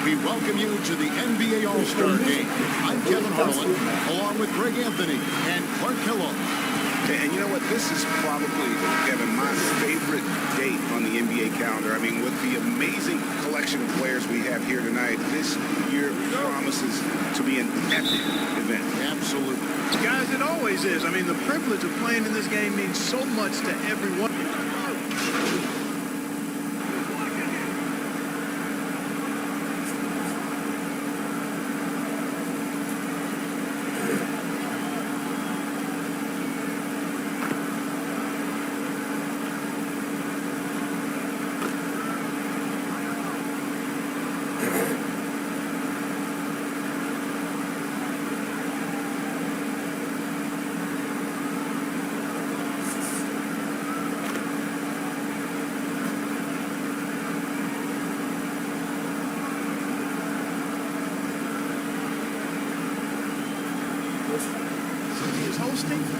We welcome you to the NBA All-Star Game. I'm Kevin Harlan, along with Greg Anthony and Clark Kellogg. And you know what? This is probably, Kevin, my favorite date on the NBA calendar. I mean, with the amazing collection of players we have here tonight, this year promises to be an epic event. Absolutely. Guys, it always is. I mean, the privilege of playing in this game means so much to everyone.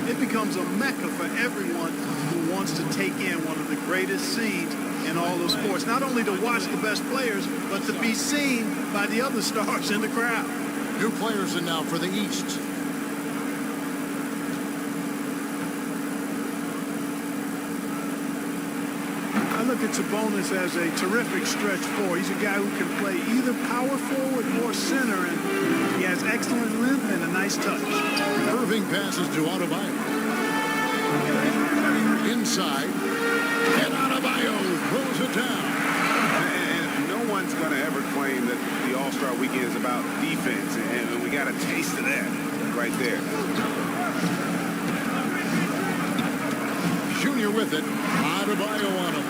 It becomes a mecca for everyone who wants to take in one of the greatest scenes in all of sports. Not only to watch the best players, but to be seen by the other stars in the crowd. New players in now for the East. I look at Sabonis as a terrific stretch four. He's a guy who can play either power forward or center, and he has excellent length and a nice touch. Irving passes to Adebayo. Inside, and Adebayo throws it down. And no one's going to ever claim that the All-Star Weekend is about defense, and we got a taste of that right there. Junior with it. Adebayo on him.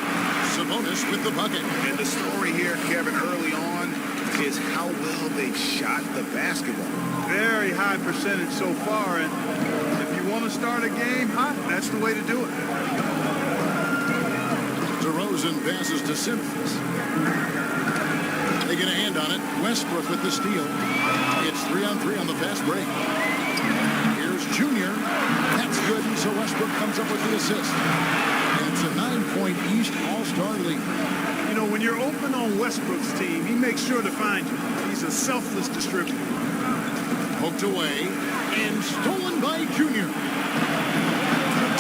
Sabonis with the bucket. And the story here, Kevin, early on is how well they've shot the basketball. Very high percentage so far, and if you want to start a game hot, that's the way to do it. DeRozan passes to Simmons. They get a hand on it. Westbrook with the steal. It's 3-on-3 on the fast break. Here's Junior. That's good, and so Westbrook comes up with the assist. And it's a 9-point East All-Star lead. You know, when you're open on Westbrook's team, he makes sure to find you. He's a selfless distributor. Poked away and stolen by Junior.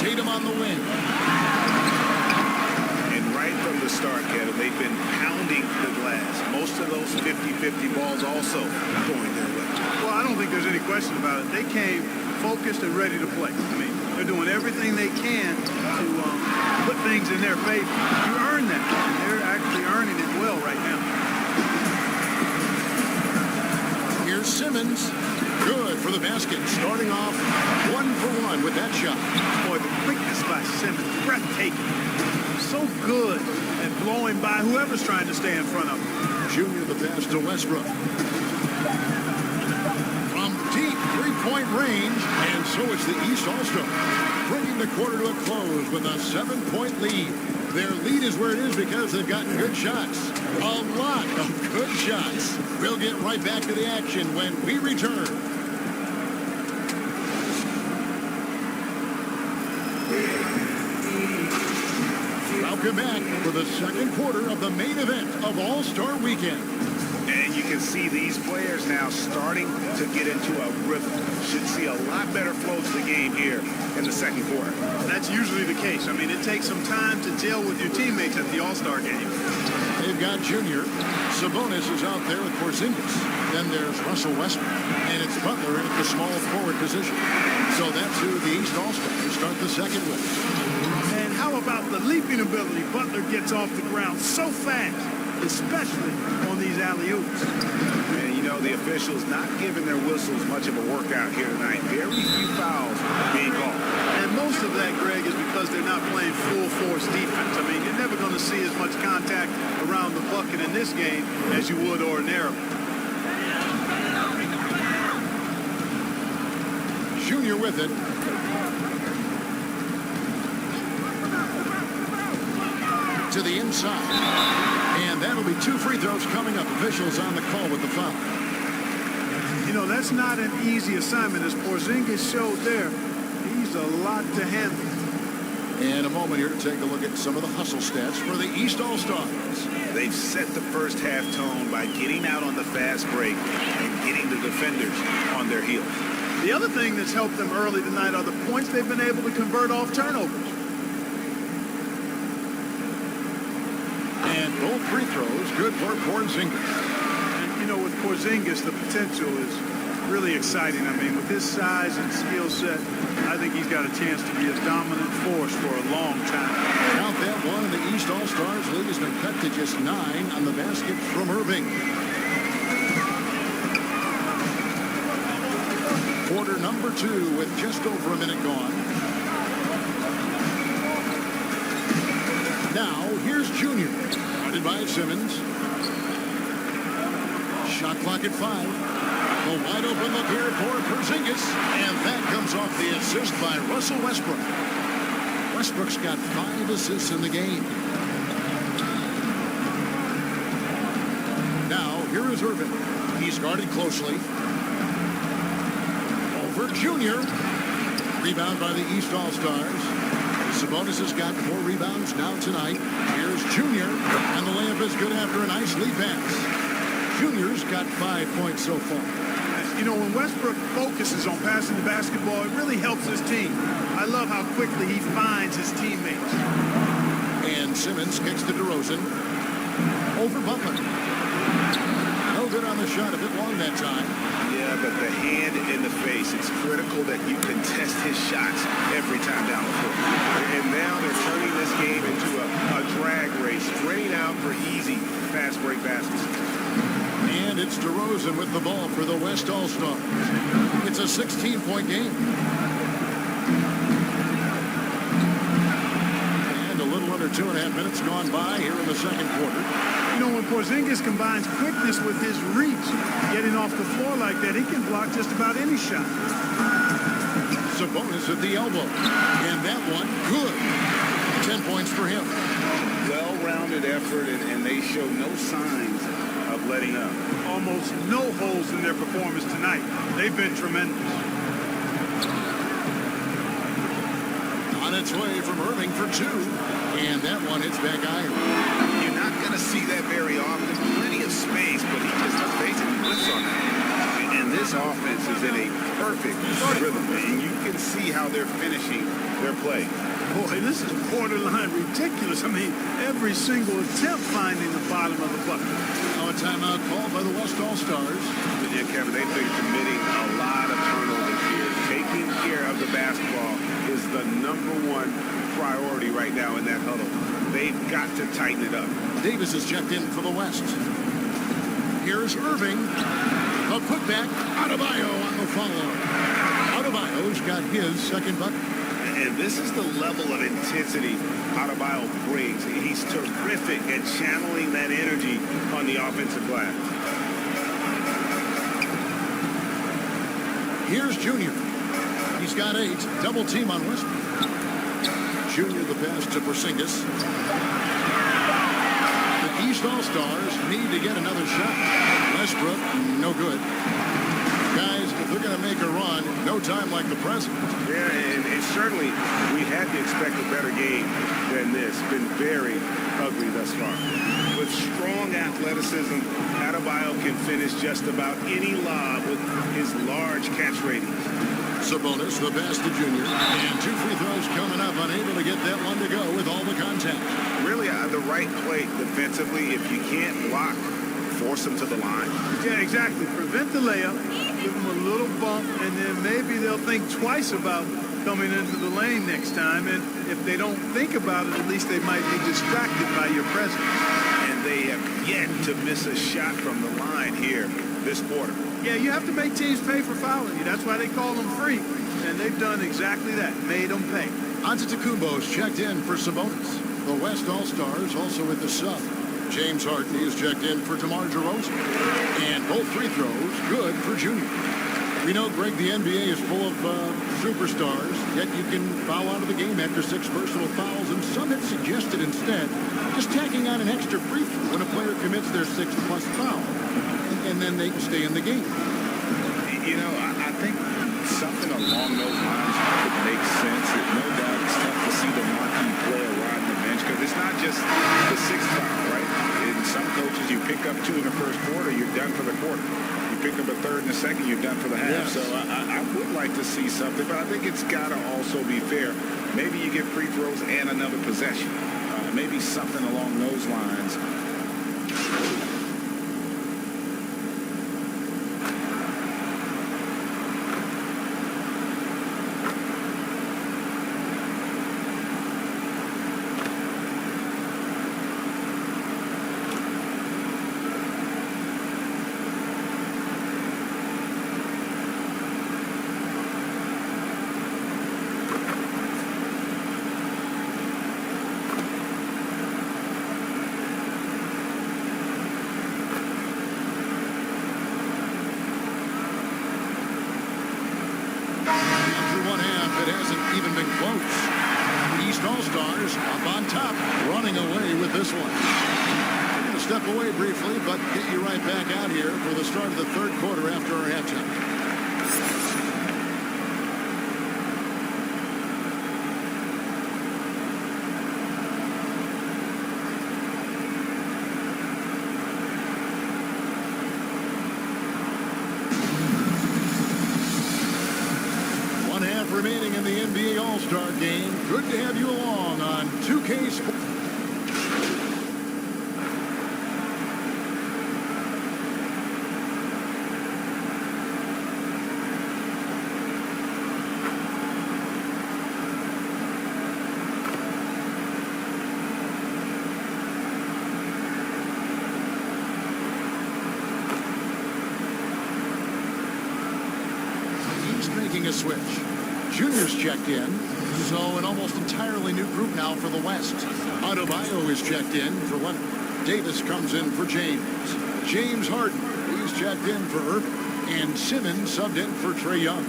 Tatum on the wing. And right from the start, Kevin, they've been pounding the glass. Most of those 50-50 balls also going their way. Well, I don't think there's any question about it. They came focused and ready to play. I mean, they're doing everything they can to put things in their favor. You earn that, and they're actually earning it well right now. Here's Simmons. Good for the basket. Starting off 1 for 1 with that shot. Boy, the quickness by Simmons, breathtaking. So good at blowing by whoever's trying to stay in front of him. Junior the pass to Westbrook. From deep three-point range, and so it's the East All-Star, bringing the quarter to a close with a 7-point lead. Their lead is where it is because they've gotten good shots. A lot of good shots. We'll get right back to the action when we return. Welcome back for the second quarter of the main event of All-Star Weekend. And you can see these players now starting to get into a rhythm. Should see a lot better flow to the game here in the second quarter. That's usually the case. I mean, it takes some time to gel with your teammates at the All-Star game. They've got Junior. Sabonis is out there with Porzingis. Then there's Russell Westbrook. And it's Butler in at the small forward position. So that's who the East All-Stars start the second with. And how about the leaping ability? Butler gets off the ground so fast, especially on these alley-oops. And you know, the officials not giving their whistles much of a workout here tonight. Very few fouls being called. And most of that, Greg, is because they're not playing full-force defense. I mean, you're never going to see as much contact around the bucket in this game as you would ordinarily. Junior with it. To the inside. And that'll be 2 free throws coming up. Officials on the call with the foul. You know, that's not an easy assignment, as Porzingis showed there. He's a lot to handle. And a moment here to take a look at some of the hustle stats for the East All-Stars. They've set the first half tone by getting out on the fast break and getting the defenders on their heels. The other thing that's helped them early tonight are the points they've been able to convert off turnovers. And both free throws good for Porzingis. And, you know, with Porzingis, the potential is really exciting. I mean, with his size and skill set, I think he's got a chance to be a dominant force for a long time. Count that one, the East All-Stars lead has been cut to just 9 on the basket from Irving. Quarter number 2 with just over a minute gone. Now, here's Junior. Guarded by Simmons. Shot clock at 5. A wide open look here for Porzingis. And that comes off the assist by Russell Westbrook. Westbrook's got 5 assists in the game. Now, here is Irving. He's guarded closely. Over Junior. Rebound by the East All-Stars. Sabonis has got 4 rebounds now tonight. Here's Junior. And the layup is good after a nice lead pass. Junior's got 5 points so far. You know, when Westbrook focuses on passing the basketball, it really helps his team. I love how quickly he finds his teammates. And Simmons kicks to DeRozan. Over Butler. No good on the shot, a bit long that time. Yeah, but the hand in the face, it's critical that you contest his shots every time down the floor. And now they're turning this game into a drag race, straining out for easy fast break baskets. And it's DeRozan with the ball for the West All-Stars. It's a 16-point game. And a little under 2.5 minutes gone by here in the second quarter. You know, when Porzingis combines quickness with his reach, getting off the floor like that, he can block just about any shot. Sabonis at the elbow. And that one, good. 10 points for him. Well-rounded effort, and they show no signs of letting up. Almost no holes in their performance tonight. They've been tremendous. On its way from Irving for 2. And that one hits back iron. You're not going to see that very often. Plenty of space, but he just basically whiffs on that. And this offense is in a perfect rhythm, and you can see how they're finishing their play. Boy, this is borderline ridiculous. I mean, every single attempt finding the bottom of the bucket. Now a timeout called by the West All-Stars. Yeah, Kevin, they've been committing a lot of turnovers here. Taking care of the basketball is the #1 priority right now in that huddle. They've got to tighten it up. Davis is checked in for the West. Here's Irving. A putback. Adebayo on the follow. Adebayo's got his second bucket. And this is the level of intensity Adebayo brings. He's terrific at channeling that energy on the offensive glass. Here's Junior. He's got 8. Double team on Westbrook. Junior the pass to Porzingis. The East All-Stars need to get another shot. Westbrook, no good. Guys, if they're going to make a run, no time like the present. Yeah, and certainly we had to expect a better game than this. Been very ugly thus far. With strong athleticism, Adebayo can finish just about any lob with his large catch ratings. Sabonis, the pass to Junior. And 2 free throws coming up, unable to get that one to go with all the contact. Really the right play defensively. If you can't block, force him to the line. Yeah, exactly. Prevent the layup, give them a little bump, and then maybe they'll think twice about coming into the lane next time. And if they don't think about it, at least they might be distracted by your presence. And they have yet to miss a shot from the line here this quarter. Yeah, you have to make teams pay for fouling you. That's why they call them free. And they've done exactly that, made them pay. Antetokounmpo's checked in for Sabonis. The West All-Stars also with the sub. James Harden is checked in for DeMar DeRozan. And both free throws good for Junior. We know, Greg, the NBA is full of superstars, yet you can foul out of the game after 6 personal fouls, and some have suggested instead just tacking on an extra free throw when a player commits their 6th+ foul, and then they can stay in the game. You know, I think something along those lines could make sense. No doubt it's tough to see the mark just the sixth foul, right? In some coaches, you pick up 2 in the first quarter, you're done for the quarter. You pick up a third in the second, you're done for the half. Yes. So I would like to see something, but I think it's got to also be fair. Maybe you get free throws and another possession. Maybe something along those lines. After one half, it hasn't even been close. East All-Stars up on top, running away with this one. We're going to step away briefly, but get you right back out here for the start of the third quarter after our halftime. Remaining in the NBA All-Star Game. Good to have you along on 2K Sports. He's making a switch. Junior's checked in, so an almost entirely new group now for the West. Adebayo is checked in for Leonard. Davis comes in for James. James Harden, he's checked in for Irving. And Simmons subbed in for Trae Young.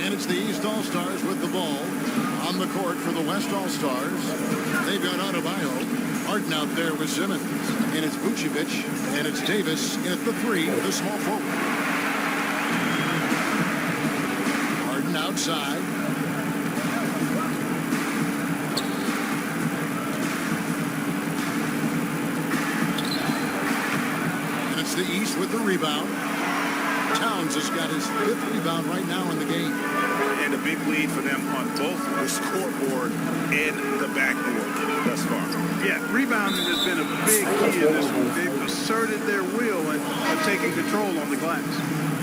And it's the East All-Stars with the ball on the court for the West All-Stars. They've got Adebayo. Harden out there with Simmons. And it's Vucevic. And it's Davis at the 3, the small forward. Harden outside. And it's the East with the rebound. Towns has got his 5th rebound right now in the game. And a big lead for them on both the scoreboard and the backboard thus far. Yeah, rebounding has been a big key in this one. They've asserted their will and are taking control on the glass.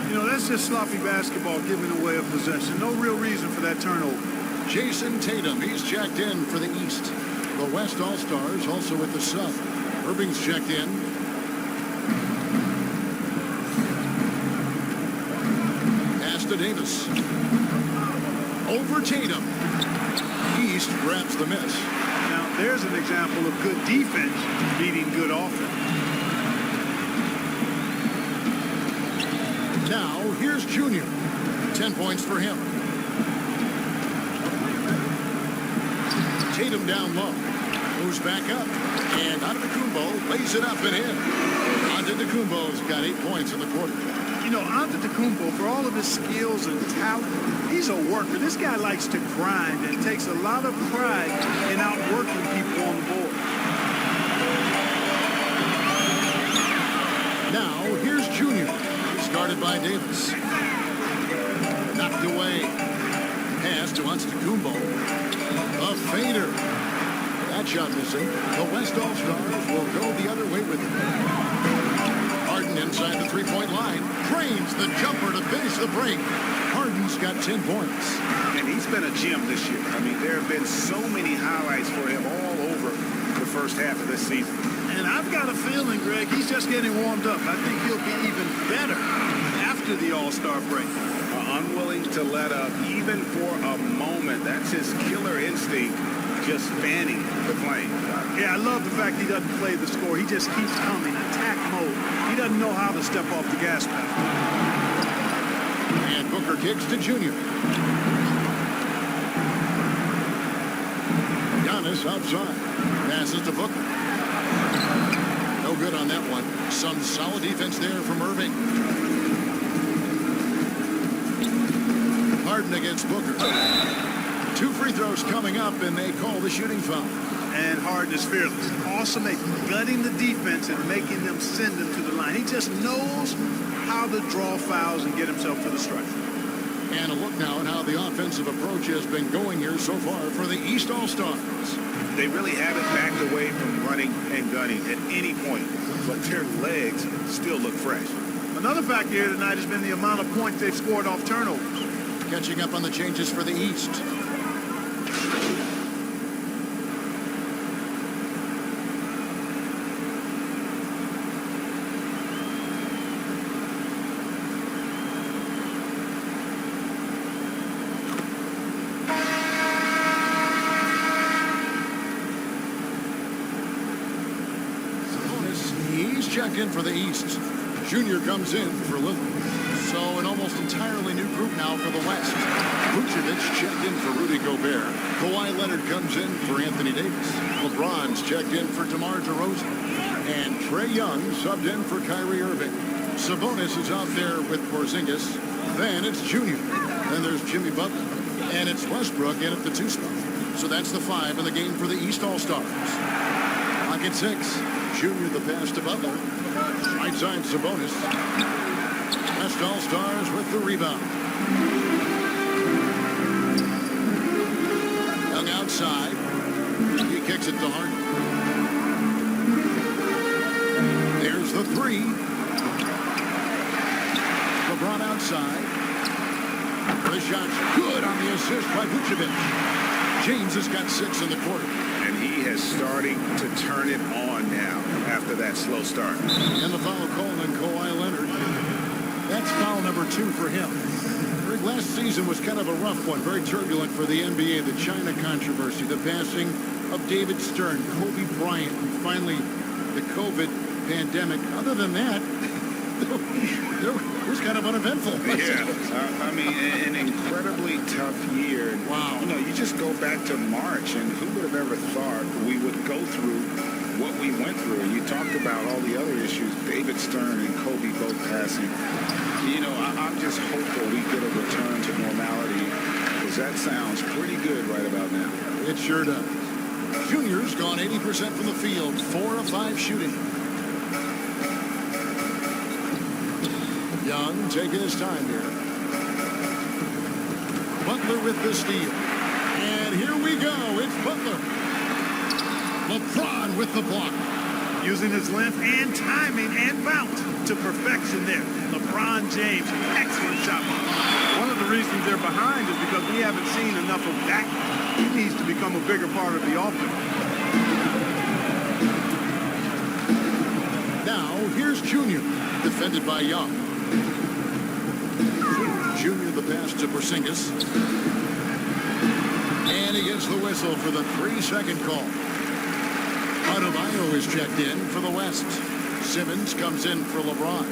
You know, that's just sloppy basketball giving away a possession. No real reason for that turnover. Jason Tatum, he's checked in for the East. The West All-Stars also with the sub. Irving's checked in. Pass to Davis. Over Tatum. East grabs the miss. Now, there's an example of good defense beating good offense. Now, here's Junior. 10 points for him. Tatum down low. Moves back up. And Antetokounmpo lays it up and in. Antetokounmpo's got 8 points in the quarter. You know, Antetokounmpo, for all of his skills and talent, he's a worker. This guy likes to grind and takes a lot of pride in outworking people on the board. Now, here's Junior. Started by Davis. Knocked away. Pass to Antetokounmpo. A fader. That shot missing. The West All-Stars will go the other way with it. Harden inside the three-point line. Drains the jumper to finish the break. Harden's got 10 points. And he's been a gem this year. I mean, there have been so many highlights for him all over the first half of this season. And I've got a feeling, Greg, he's just getting warmed up. I think he'll be even better after the All-Star break. Unwilling to let up, even for a moment. That's his killer instinct, just fanning the flame. Yeah, I love the fact he doesn't play the score. He just keeps coming, attack mode. He doesn't know how to step off the gas pedal. And Booker kicks to Junior. Giannis outside. Passes to Booker. No good on that one. Some solid defense there from Irving. Harden against Booker. 2 free throws coming up, and they call the shooting foul. And Harden is fearless. Awesome at gutting the defense and making them send them to the line. He just knows how to draw fouls and get himself to the strike. And a look now at how the offensive approach has been going here so far for the East All-Stars. They really haven't backed away from running and gunning at any point, but their legs still look fresh. Another factor here tonight has been the amount of points they've scored off turnovers. Catching up on the changes for the East. He's checked in for the East. Junior comes in for Lillard. So an almost entirely new group now for the West. Vucevic checked in for Rudy Gobert. Kawhi Leonard comes in for Anthony Davis. LeBron's checked in for DeMar DeRozan. And Trae Young subbed in for Kyrie Irving. Sabonis is out there with Porzingis. Then it's Junior. Then there's Jimmy Butler. And it's Westbrook in at the 2 spot. So that's the 5 in the game for the East All-Stars. Clock at 6. Junior the pass to Butler. Right side Sabonis. West All-Stars with the rebound. Young outside. He kicks it to Harden. There's the 3. LeBron outside. The shot's good on the assist by Vucevic. James has got 6 in the quarter. And he has starting to turn it on now after that slow start. And the foul called on Kawhi Leonard. That's foul number 2 for him. Greg, last season was kind of a rough one, very turbulent for the NBA. The China controversy, the passing of David Stern, Kobe Bryant, and finally the COVID pandemic. Other than that, it was kind of uneventful. Yeah, I mean, an incredibly tough year. Wow. You know, you just go back to March, and who would have ever thought we would go through what we went through? You talked about all the other issues, David Stern and Kobe both passing. You know, I'm just hopeful we get a return to normality, because that sounds pretty good right about now. It sure does. Junior's gone 80% from the field, 4 of 5 shooting. Young taking his time here. Butler with the steal. And here we go. It's Butler. LeBron with the block. Using his length and timing and bounce to perfection there. LeBron James, excellent shot. One of the reasons they're behind is because we haven't seen enough of that. He needs to become a bigger part of the offense. Now, here's Junior, defended by Young. Junior the pass to Porzingis. And he gets the whistle for the 3-second call. Adebayo is checked in for the West. Simmons comes in for LeBron.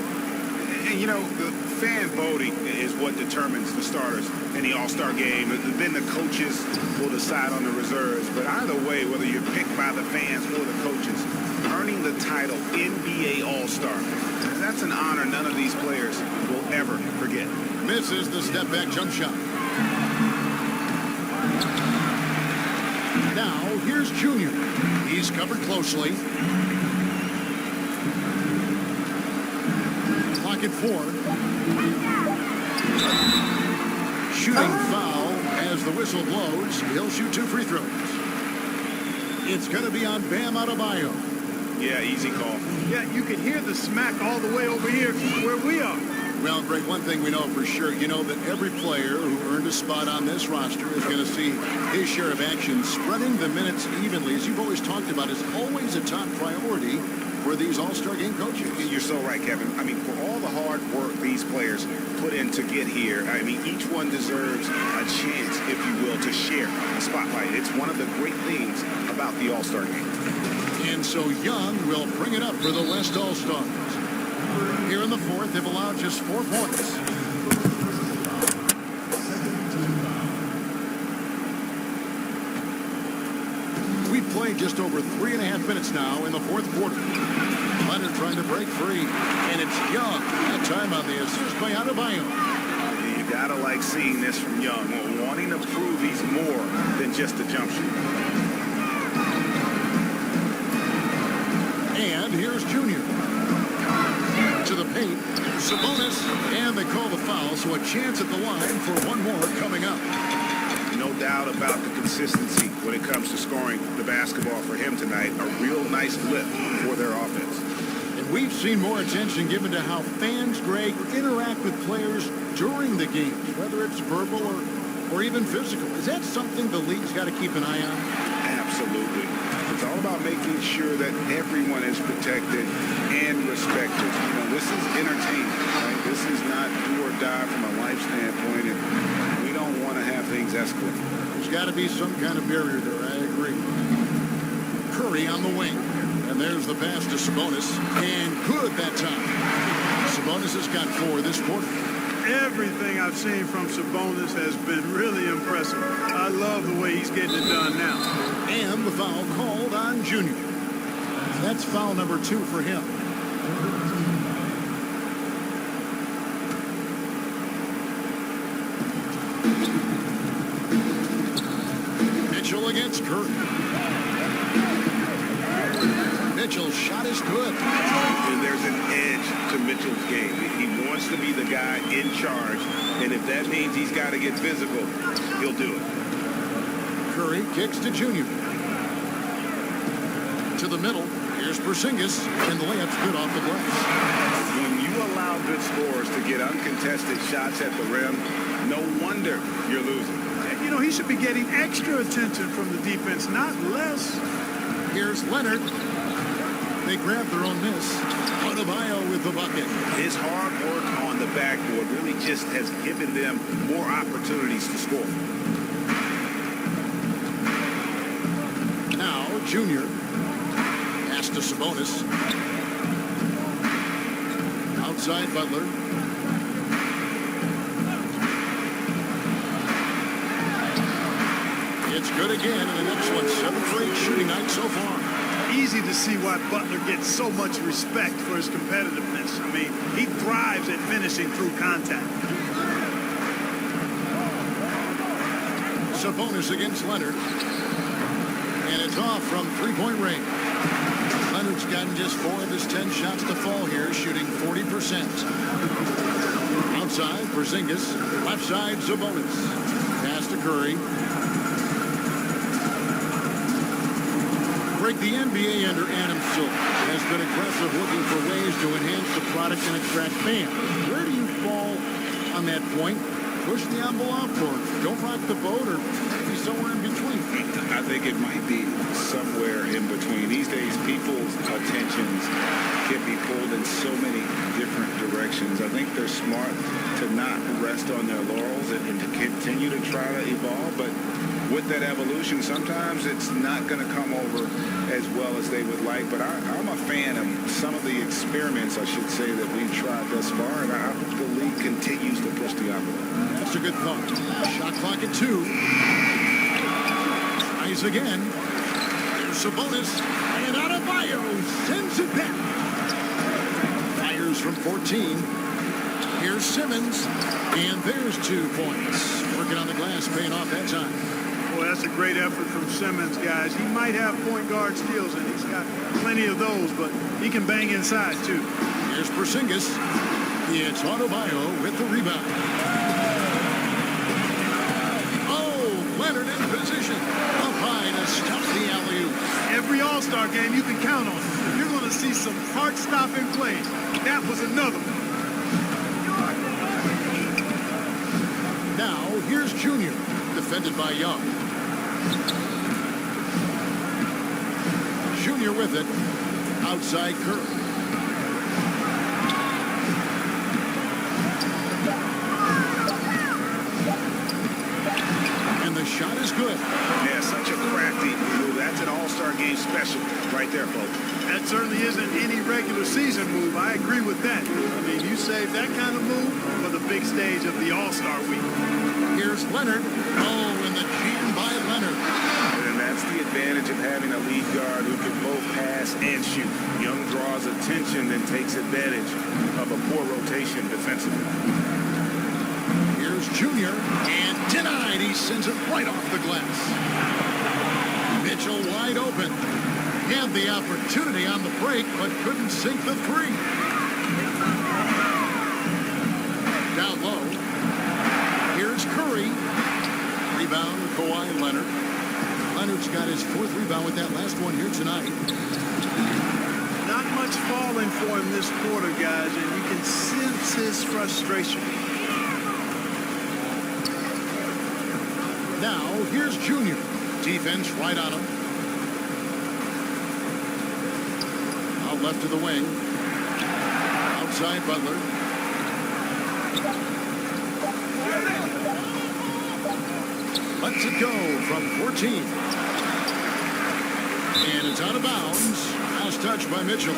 And, you know, the fan voting is what determines the starters in the All-Star game. Then the coaches will decide on the reserves. But either way, whether you're picked by the fans or the coaches, earning the title NBA All-Star, that's an honor none of these players will ever forget. Misses the step-back jump shot. Now, here's Junior. He's covered closely. Clock at 4. Shooting foul as the whistle blows. He'll shoot 2 free throws. It's going to be on Bam Adebayo. Yeah, easy call. Yeah, you can hear the smack all the way over here where we are. Well, Greg, one thing we know for sure, you know that every player who earned a spot on this roster is going to see his share of action. Spreading the minutes evenly, as you've always talked about, is always a top priority for these All-Star game coaches. You're so right, Kevin. I mean, for all the hard work these players put in to get here, I mean, each one deserves a chance, if you will, to share a spotlight. It's one of the great things about the All-Star game. And so Young will bring it up for the West All-Stars. Here in the 4th, they've allowed just 4 points. We've played just over 3.5 minutes now in the 4th quarter. Leonard trying to break free, and it's Young. That time on the assist by Adebayo. Gotta like seeing this from Young, wanting to prove he's more than just a jump shooter. And here's Junior. To the paint. Sabonis. And they call the foul, so a chance at the line for one more coming up. No doubt about the consistency when it comes to scoring the basketball for him tonight. A real nice lift for their offense. And we've seen more attention given to how fans, Greg, interact with players during the games, whether it's verbal or even physical. Is that something the league's got to keep an eye on? Absolutely. It's all about making sure that everyone is protected and respected. You know, this is entertainment, right? This is not do or die from a life standpoint, and we don't want to have things escalate. There's got to be some kind of barrier there, I agree. Curry on the wing. And there's the pass to Sabonis. And good that time. Sabonis has got 4 this quarter. Everything I've seen from Sabonis has been really impressive. I love the way he's getting it done now. And the foul called on Junior. That's foul number 2 for him. Mitchell against Curry. Mitchell's shot is good. And there's an edge to Mitchell's game. He wants to be the guy in charge, and if that means he's got to get physical, he'll do it. Curry kicks to Junior. To the middle. Here's Porzingis, and the layup's good off the glass. When you allow good scorers to get uncontested shots at the rim, no wonder you're losing. And, you know, he should be getting extra attention from the defense, not less. Here's Leonard. They grab their own miss. Adebayo with the bucket. His hard work on the backboard really just has given them more opportunities to score. Now, Junior. Pass to Sabonis. Outside Butler. It's good again, and an excellent 7-for-8 shooting night so far. Easy to see why Butler gets so much respect for his competitiveness. I mean, he thrives at finishing through contact. Sabonis against Leonard. And it's off from three-point range. Leonard's gotten just 4 of his 10 shots to fall here, shooting 40%. Outside, Porzingis. Left side, Sabonis. Pass to Curry. Greg, the NBA under Adam Silver has been aggressive looking for ways to enhance the product and attract fans. Where do you fall on that point? Push the envelope or don't rock the boat or maybe somewhere in between? I think it might be somewhere in between. These days, people's attentions can be pulled in so many different directions. I think they're smart to not rest on their laurels and to continue to try to evolve, but with that evolution, sometimes it's not going to come over as well as they would like. But I'm a fan of some of the experiments, I should say, that we've tried thus far, and I hope the league continues to push the envelope. That's a good thought. Shot clock at 2. Tries again. There's Sabonis, and Adebayo sends it back. Fires from 14. Here's Simmons, and there's 2 points. Working on the glass, paying off that time. Boy, that's a great effort from Simmons, guys. He might have point guard skills, and he's got plenty of those, but he can bang inside, too. Here's Porzingis. It's Adebayo with the rebound. Oh, Leonard in position. Up high to stop the alley-oop. Every All-Star game, you can count on it. You're going to see some heart-stopping plays. That was another one. Now, here's Junior, defended by Young. Junior with it. Outside Curry. And the shot is good. Yeah, such a crafty move. That's an All-Star game special right there, folks. That certainly isn't any regular season move. I agree with that. I mean, you save that kind of move for the big stage of the All-Star week. Here's Leonard. Oh, and the jam by Leonard. And that's the advantage of having a lead guard who can both pass and shoot. Young draws attention and takes advantage of a poor rotation defensively. Here's Here's Junior, and denied. He sends it right off the glass. Mitchell wide open. Had the opportunity on the break, but couldn't sink the three. Down low. Here's Curry. Rebound, Kawhi Leonard. Leonard's got his fourth rebound with that last one here tonight. Not much falling for him this quarter, guys, and you can sense his frustration. Now, here's Junior. Defense right on him. Out left to the wing. Outside Butler. Lets it go from 14. And it's out of bounds. Last touch by Mitchell.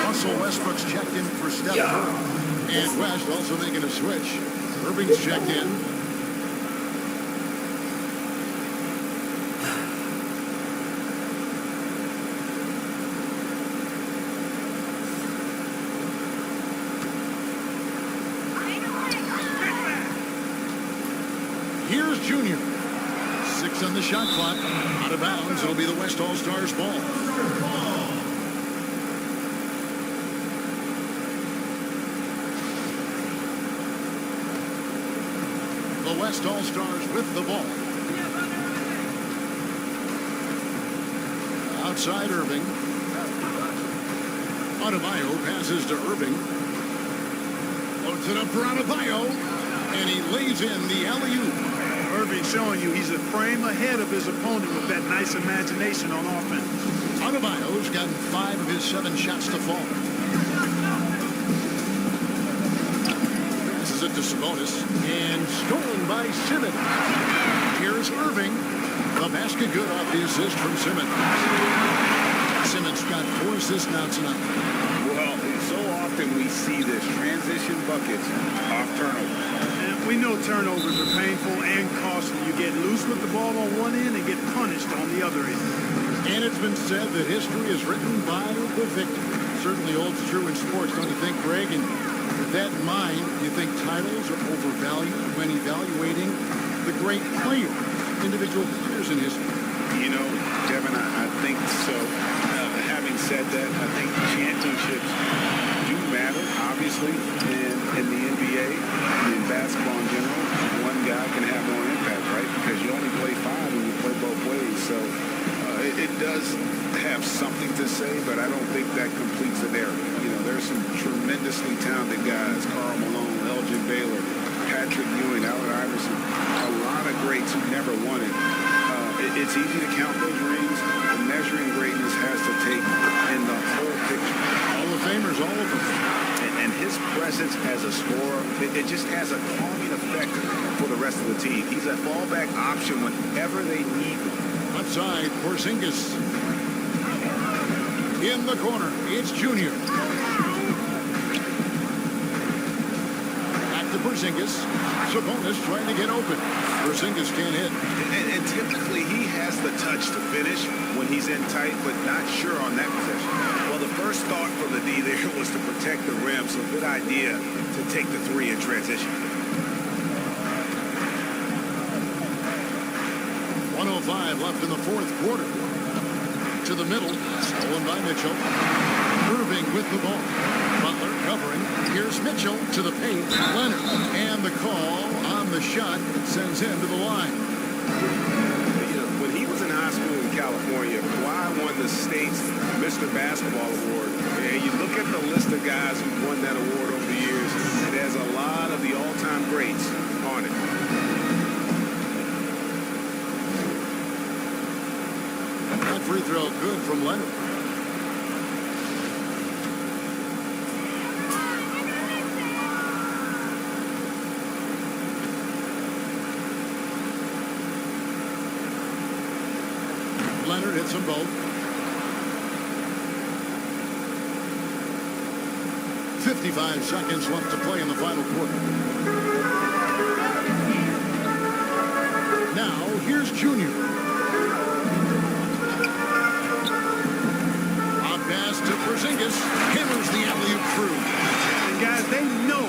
Russell Westbrook's checked in for Steph Curry. And West also making a switch. Irving's checked in. Here's Junior. 6 on the shot clock. Out of bounds. It'll be the West All-Stars ball. The West All-Stars with the ball. Outside Irving. Adebayo passes to Irving. Loads it up for Adebayo. And he lays in the alley-oop. Irving showing you he's a frame ahead of his opponent with that nice imagination on offense. Adebayo's gotten 5 of his 7 shots to fall. Passes it to Sabonis. And stolen by Simmons. Here's Irving. The basket good off the assist from Simmons. Simmons got 4 assists now tonight. Well, so often we see this transition buckets off turnovers. And we know turnovers are painful and costly. You get loose with the ball on one end and get punished on the other end. And it's been said that history is written by the victor. Certainly holds true in sports, don't you think, Greg? And with that in mind, do you think titles are overvalued when evaluating the great players, individual players in history? You know, Kevin, I think so. Having said that, I think championships do matter, obviously, in the NBA, in basketball in general. One guy can have more impact, right? Because you only play 5 and you play both ways. So it does have something to say, but I don't think that completes the narrative. You know, there's some tremendously talented guys, Karl Malone, Elgin Baylor, Patrick Ewing, Allen Iverson, a lot of greats who never won it. It's easy to count those rings. The measuring greatness has to take in the whole picture. Hall of Famers, all of them. And his presence as a scorer, it just has a calming effect for the rest of the team. He's a fallback option whenever they need him. Outside, Porzingis. In the corner, it's Junior. Back to Porzingis. Sabonis trying to get open. Porzingis can't hit. And typically he has the touch to finish when he's in tight, but not sure on that possession. Well, the first thought from the D there was to protect the rim, so good idea to take the 3 in transition. 1:05 left in the fourth quarter. To the middle, stolen by Mitchell. Irving with the ball. Butler covering. Here's Mitchell to the paint. Leonard. And the call on the shot sends him to the line. You know, when he was in high school in California, Kawhi won the state's Mr. Basketball Award. And you look at the list of guys who won that award over the years, it has a lot of the all-time greats on it. That free throw good from Leonard. Leonard hits them both. 55 seconds left to play in the final quarter. Now, here's Junior. A pass to Porzingis. Hammers the alley-oop through. And guys, they know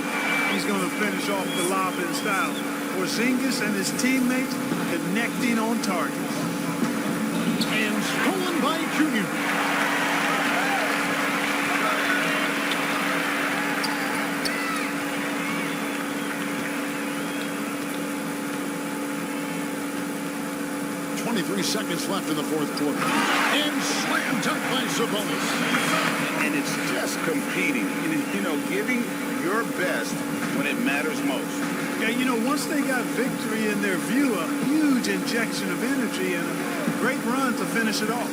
he's going to finish off the lob in style, or Porzingis and his teammates connecting on target. And stolen by Junior. Seconds left in the fourth quarter. And slam dunk by Sabonis. And it's just competing, giving your best when it matters most. Yeah, once they got victory in their view, a huge injection of energy and a great run to finish it off.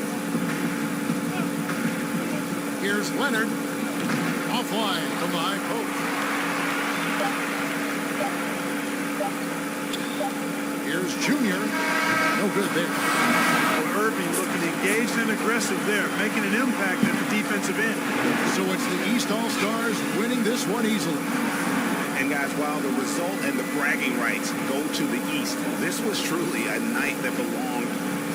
Here's Leonard. Offline from the high post. Here's Junior. No good there. Well, Irving looking engaged and aggressive there, making an impact at the defensive end. So it's the East All-Stars winning this one easily. And guys, while the result and the bragging rights go to the East, this was truly a night that belonged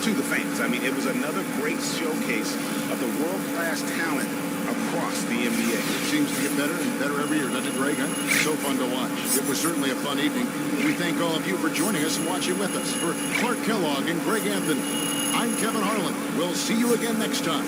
to the fans. I mean, it was another great showcase of the world-class talent across the NBA. It seems to get better and better every year, doesn't it, Greg? Huh? So fun to watch. It was certainly a fun evening. We thank all of you for joining us and watching with us. For Clark Kellogg and Greg Anthony, I'm Kevin Harlan. We'll see you again next time.